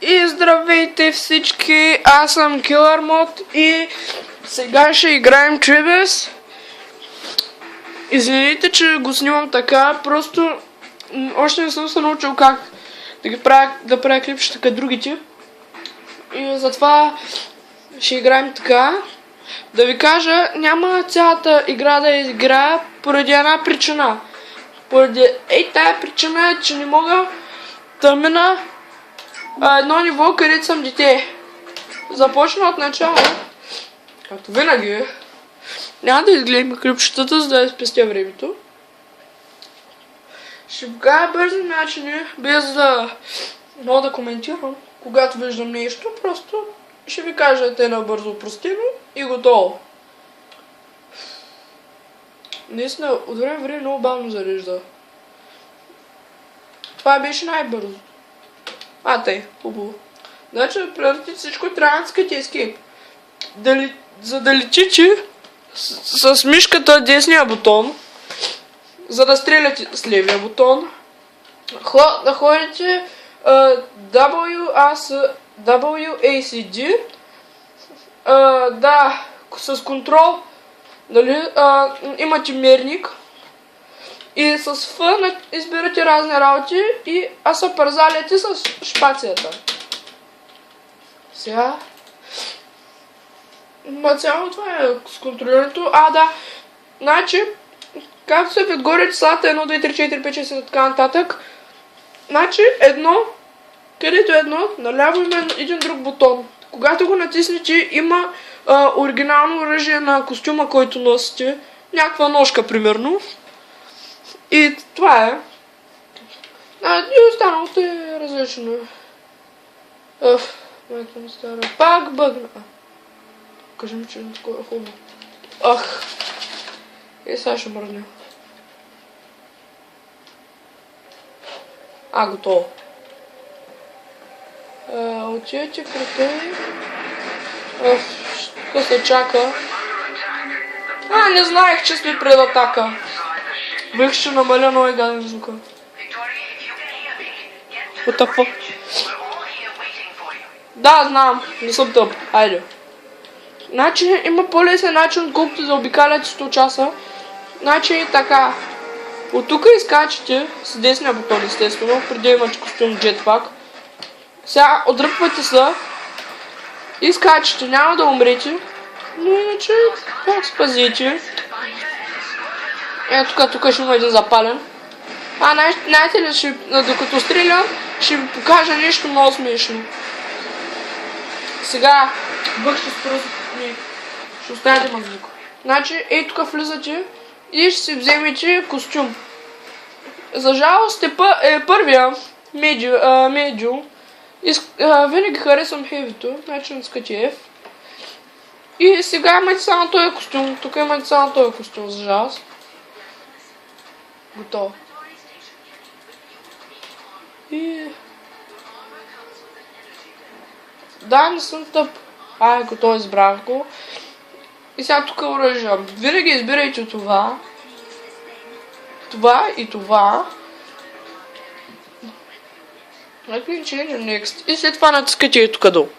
И здравейте всички, аз съм Killer Mod и сега ще играем Tribes. Извините, че го снимам така, просто още не съм се научил как да правя клипчета като другите. И затова ще играем така. Да ви кажа, няма цялата игра да играя поради една причина. Поради тая причина е, че не мога да мина едно ниво, където съм дете. Започна от начало, както винаги. Няма да изгледаме клипчетата, за да спестя времето. Ще покажа бързи начини, без да много да коментирам. Когато виждам нещо, просто ще ви кажа те набързо простено и готово. Наистина, от време в време много бавно зарежда. Това беше най-бързо. Тъй, хубаво. Значи, преди всичко трябва да скате Escape. За да летите с мишката десния бутон, за да стреляте с левия бутон, да ходите WASD, да, с контрол, нали, имате мерник и с F избирате разни работи и се парзаляте с шпацията. Сега цяло това е с контролирането. Да, значи, както се отгоре числата 1, 2, 3, 4, 5, 6 и така нататък, значи едно, където едно, наляво има един друг бутон. Когато го натиснете, има оригинално оръжие на костюма, който носите. Някаква ножка, примерно. И това е. И останалото е различно. Пак бъгна. Кажи ми, че не такова е хубаво. Сега ще мръдня. Готово. Отивате при той. Тук се чака. Не знаех, че сме пред атака. Бих ще намаля много гаден звука. What the fuck? Да, знам. Не съм тъп. Айде. Значи има по-лесен начин, колкото да обикалят 100 часа. Значи така. От тук изкачате с десния бутон, естествено, преди имате костюм джетпак. Сега отдръпвате се и изкачате. Няма да умрете, но иначе пак спазите. Тук ще има един запален. Знаете ли, докато стрелям, ще ви покажа нещо много смешно. Сега ще ще оставя мазука. Значи, тук влизате и ще си вземете костюм. За жалост е първия медио. Винаги харесвам хевито, значи натискате F. И сега имате само този костюм. Тук имате само този костюм, за жалост. Готово. Да, не съм тъп. Готово, избрах го. И сега тук оръжие. Винаги избирайте това. Това и това. Next. И след това натискате тук долу.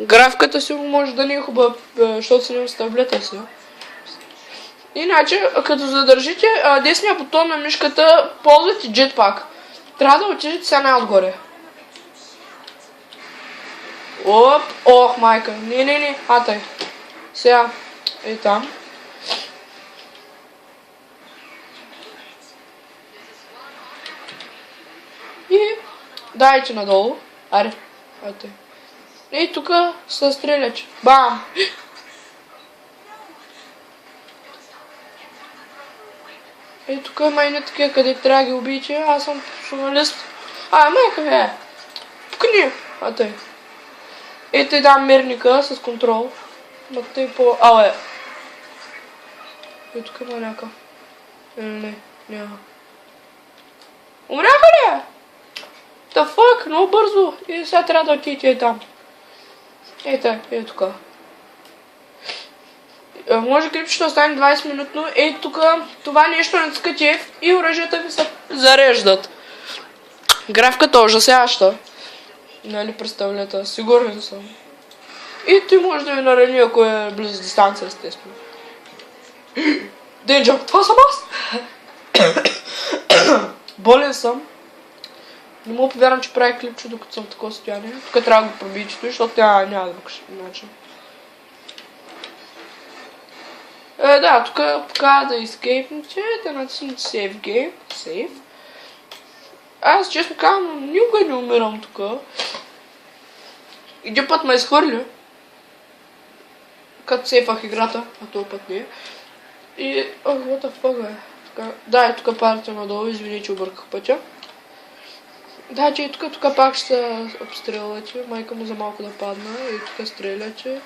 Графиката си може да не е хубава, защото си не с таблета си. Иначе, като задържите десния бутон на мишката, ползвате джетпак. Трябва да отидете сега най-отгоре. Майка. Не. Тъй. Сега е там. И дайте надолу. И тук се стреляте. Бам! Тук има и не такива, къде трябва да ги убиете. Аз съм професионалист. Майка, пукни! Тъй. Ето дам мерника с контрол. Тъй по... Тук има някакъв. Не, няма. Умряха ли? The fuck, много бързо. И сега трябва да отидете там. Тук. Може клипчето да остане 20 минутно. Тук това нещо натискате и оръжията ви се зареждат. Графиката е ужасяваща. Нали представлята? Сигурен съм. И ти можеш да ви нарани, ако е близо дистанция, естествено. Денджър, това съм аз! Болен съм. Не мога повярвам, че прави клипче, докато съм в такова състояние. Тук трябва да го пробичето, защото няма друг начин. Да, тук показва да изкейпнете, да натиснете Save Game. Save. Аз честно казвам, никога не умирам тук. Един път ме изхвърля. Като сейфах играта, а този път не. И... what the fuck, бе? Да, и тук парите надолу, извини, че обърках пътя. Да, че и тук пак ще се обстрелвате. Майка му за малко да падна. И тук стреляте.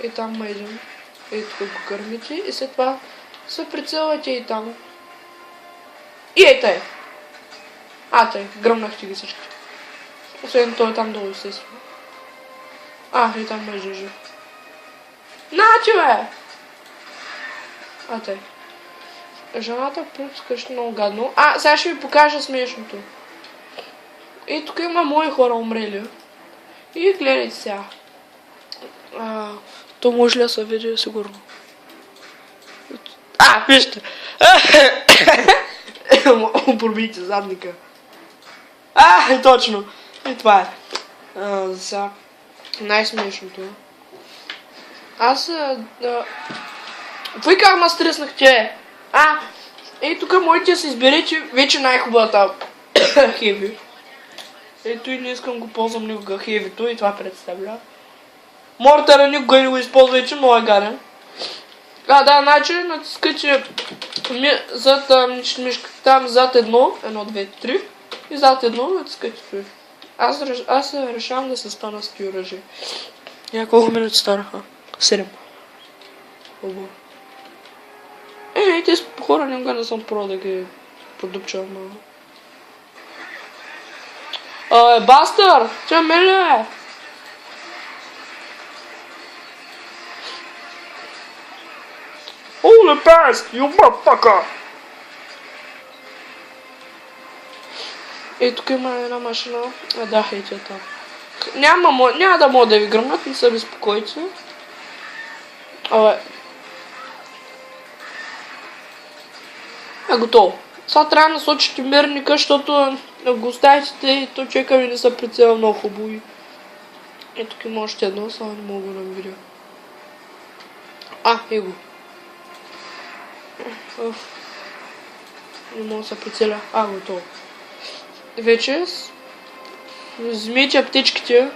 И там ма идем. И тук го кърмите. И след това се прицелвате и там. И ей тъй! Тъй, гръмнахте ги всички. Освен той там долу, естествено. И там ма жижи. Начи, бе! Тъй. Жената пускаш много гадно. Сега ще ви покажа смешното. И тук има мои хора умрели. И гледайте сега. То може ли да се види сигурно? Вижте! Пробийте задника. Точно! И това е. Сега. Най-смешното. Той как ма стреснахте? И тук можете да се изберете вече най-хубавата хеви. Ето и не искам го ползвам никога хевито и това представлява. Мортера никога не го използвайте, много е гаден. Да, значи натискате зад мишката там зад 1, 1, 2, 3 и зад 1 натискате това. Аз решавам да се стана с тези оръжия. Колко минути станаха? 7. Хубаво. Тези хора никога не съм про да ги продупчавам. Бастър! Че миле! Holy past, you motherfucker! Тук има една машина. Да, ето там. Няма да мога да ви гръмнат, не се безпокойте. Готово. Сега трябва да насочите мирника, защото го оставите и то човека ви не се прицела много хубаво. Тук има още едно, само не мога да видя. Его. Не мога да се прицеля. Готово. Вече вземете аптечките.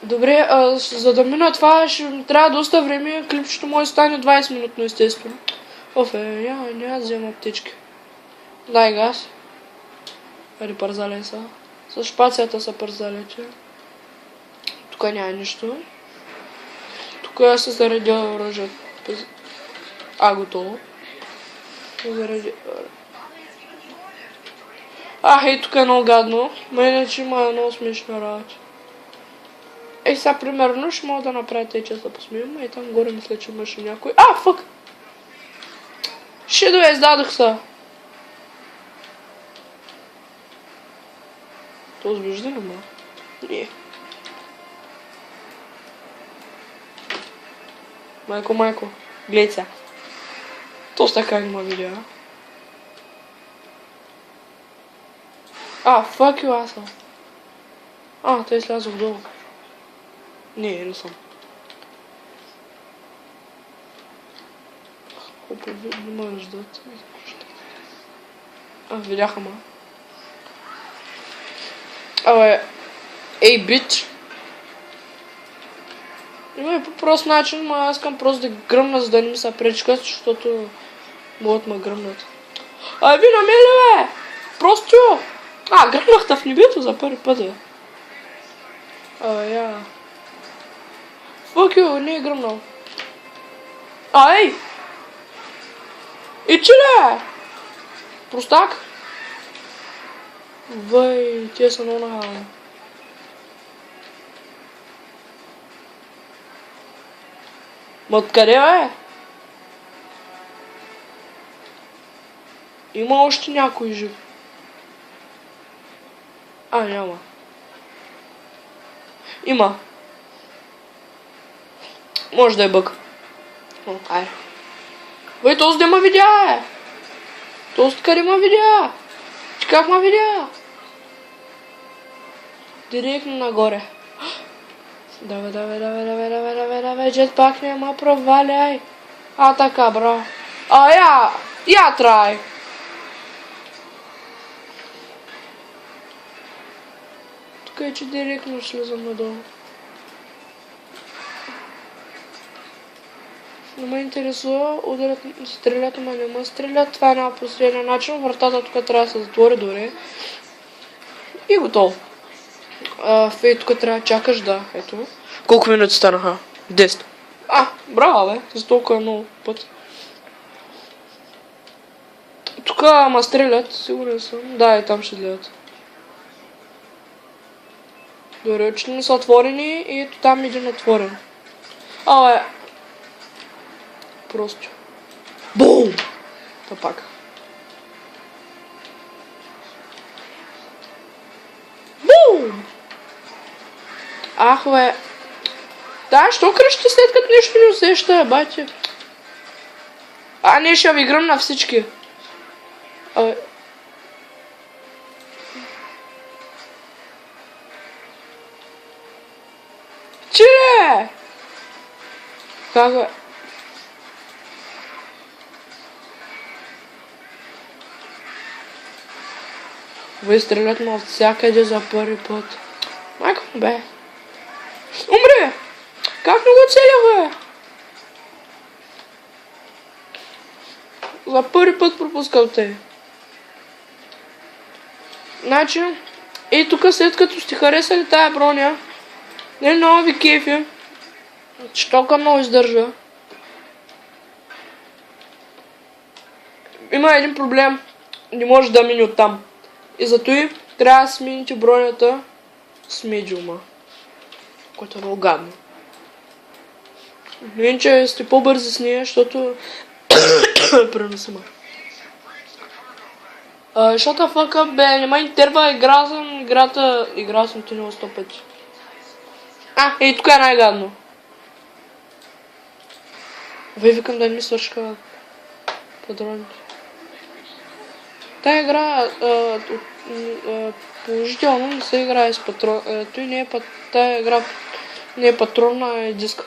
Добре, за да мина това ще ми трябва доста време. Клипчето може да стане 20 минутно, естествено. Няма да взема аптечки. Дай газ. Парзален са. С шпацията са парзалете. Тук няма нищо. Тук се заредя оръжието. Готово. И тук е много гадно. Иначе има много смешна работа. Сега примерно ще мога да направя тъй, че се посмеем. Там горе мисля, че имаше някой. Фък! Шедове, издадох се. То сбежда ли ма? Не. Майко, гледай сега. То така не ма видя. Fuck you, аз съм. Той слязох долу. Не съм. Не ме ждат. Видяха ма. Ей, бич! Има по прост начин, но аз искам просто да ги гръмна, за да не ми се пречкат, защото могат ме гръмнат. Ви намели, бе! Просто! Гръмнахте в небето за първи път, бе. Fuck you, не е гръмнал. Ей! И че ли? Простак? Тия са много нахални. Откъде, бе? Има още някой жив. Няма. Има. Може да е бък. Айде. Бе, този де ма видя, е. Този къде ма видя? Че как ма видя? Директно нагоре. Давай, джетпак няма проваляй. А, така, браво. Я трай. Тук е, че директно слизам надолу. Не ме интересува, ударят, стрелят, ама не ме стрелят. Това е една последния начин. Вратата тук трябва да се затвори добре. И готово. Фей, тук трябва да чакаш, да, ето. Колко минути станаха? 10. Браво, бе, за толкова много път. Тук ма стрелят, сигурен съм. Да, и там ще гледат. Добре, очите не са отворени и ето там един отворен. Просто. Бум! Та пак. Бум! Бе. Да, що кръщи след като нищо не усеща, бате? Не, ще ви играм на всички. Че? Как бе? Вие стрелят ме от всякъде за първи път. Майко, бе. Умре! Как не го целя, бе? За първи път пропускал те. Значи, и тук след като сте харесали тая броня, не много ви кефи, че толкова много издържа. Има един проблем, не може да мине оттам. И зато и трябва да смените бронята с медиума, което е много гадно. Иначе сте по-бързи с нея, защото преносима. Shut the fuck up, бе, нема интерва, играл съм тунел 100 пъти. И тук е най-гадно. Викам да ми свършка патроните. Тая игра положително не се играе с патрон. Тая игра не е патрон, а е диск.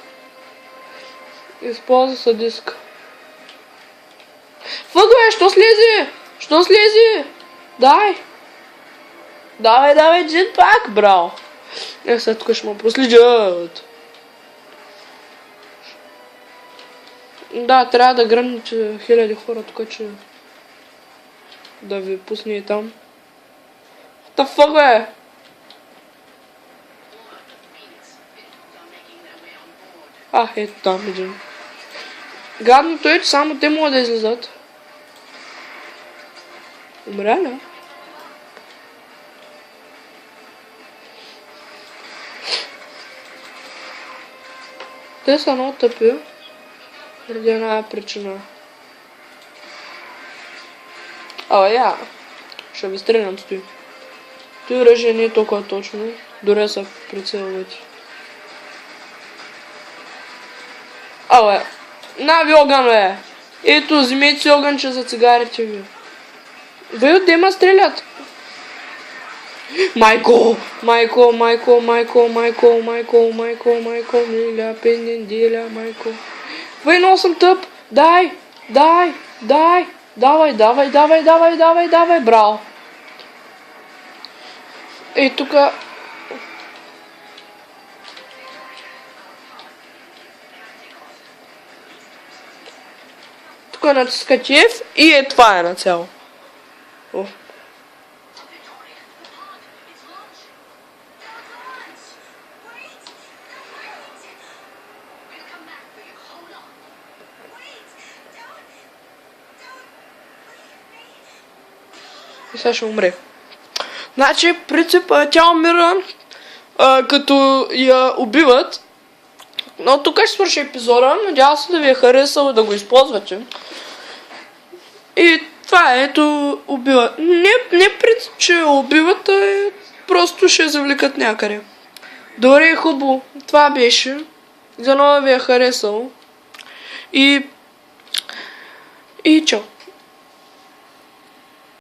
Използва се диск. Фъгве, що слези? Що слези? Дай! Давай, джетпак, браво! Сега тук ще ме проследят. Да, трябва да гръмните хиляди хора тук, че да ви пусне и там. What the fuck, бе? Ето там един. Гадното е, че само те могат да излизат. Умря ли? Те са много тъпи. Заради една причина. Ще ви стрелям стои. Той ръже не е толкова точно. Дори са прицелвате. На ви огън, бе! Ето, вземете си огънче за цигарите ви. Вие отде ма стрелят? Майко, миля, пененделя, майко. Вие, много съм тъп. Давай, браво. Тука. Тук натиска F и това е на цяло. И сега ще умре. Значи, принцип, тя умира, като я убиват. Но тук ще свърши епизода. Надявам се да ви е харесало да го използвате. И това е, ето, убиват. Не принцип, че убиват, просто ще завлекат някъде. Добре, хубаво. Това беше. За новия ви е харесало. И чао.